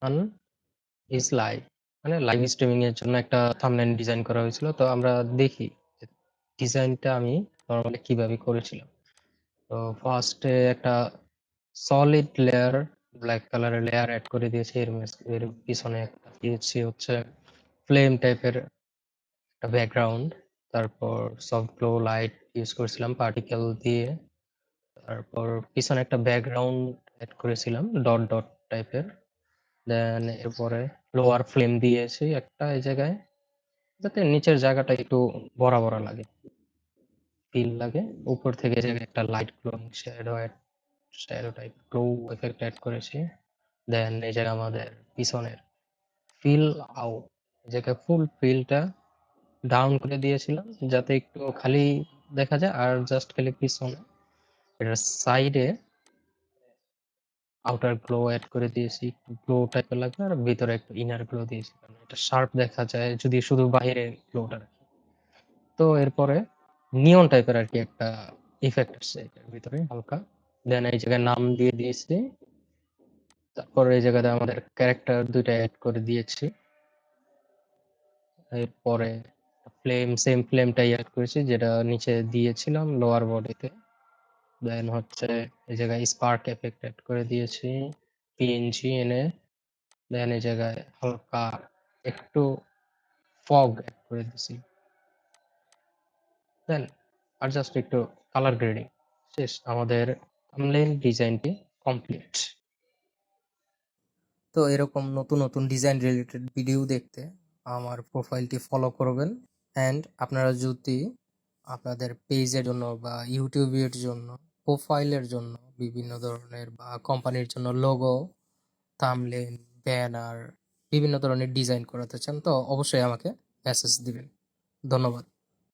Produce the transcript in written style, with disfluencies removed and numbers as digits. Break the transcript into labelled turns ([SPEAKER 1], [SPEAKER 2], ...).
[SPEAKER 1] An is live মানে live streaming এর জন্য একটা থাম্বনেইল ডিজাইন করা হয়েছিল। তো আমরা দেখি যে ডিজাইনটা আমি নরমালি কিভাবে করেছিলাম। তো ফার্স্টে একটা সলিড লেয়ার ব্ল্যাক কালারের লেয়ার এড করে দিয়েছি। এর পিছনে একটা দিয়েছি হচ্ছে ফ্লেম টাইপের একটা ব্যাকগ্রাউন্ড। তারপর সফট গ্লো লাইট ইউজ করেছিলাম পার্টিকেল দিয়ে। তারপর পিছনে একটা ব্যাকগ্রাউন্ড এড করেছিলাম ডট ডট টাইপের। দেন এরপরে লোয়ার ফ্লেম দিয়েছি একটা এই জায়গায়, যাতে নিচের জায়গাটা একটু বড়া বড়া লাগে, ফিল লাগে। উপর থেকে এই জায়গায় একটা light glowing shadow type glow effect add করেছি। দেন এই জায়গায় আমাদের পিছনের ফিল আউট, এই জায়গায় ফুল ফিলটা ডাউন করে দিয়েছিলাম যাতে একটু খালি দেখা যায়, আর জাস্ট খালি পিছনে এটার সাইডে আউটার গ্লো এড করে দিয়েছি, একটু গ্লো টাইপের লাগবে, আর ভিতরে একটু ইনার গ্লো দিয়েছি কারণ এটা শার্প দেখা যায় যদি শুধু বাইরে গ্লোটা রাখি। তো এরপরে নিয়ন টাইপের আর কি একটা ইফেক্ট আসছে এটার ভিতরে হালকা। দেন এই জায়গায় নাম দিয়ে দিয়েছি। তারপর এই জায়গাতে আমাদের ক্যারেক্টার দুইটা অ্যাড করে দিয়েছি। এরপরে সেম ফ্লেমটাই অ্যাড করেছি যেটা নিচে দিয়েছিলাম লোয়ার বডিতে। দেন হচ্ছে এই জায়গায় স্পার্ক এফেক্ট অ্যাড করে দিয়েছি পিএনজি এনে। দেন এই জায়গায় হালকা একটু ফগ অ্যাড করে দিছি। দেন আর জাস্ট একটু কালার গ্রেডিং। শেষ, আমাদের থাম্বনেইল ডিজাইনটি কমপ্লিট। তো এরকম নতুন নতুন ডিজাইন রিলেটেড ভিডিও দেখতে আমার প্রোফাইলটি ফলো করবেন। অ্যান্ড আপনারা যদি আপনাদের পেজের জন্য বা ইউটিউবের জন্য প্রোফাইলের জন্য বিভিন্ন ধরনের বা কোম্পানির জন্য লোগো, থাম্বনেইল, ব্যানার বিভিন্ন ধরনের ডিজাইন করাতে চান তো অবশ্যই আমাকে মেসেজ দিবেন। ধন্যবাদ।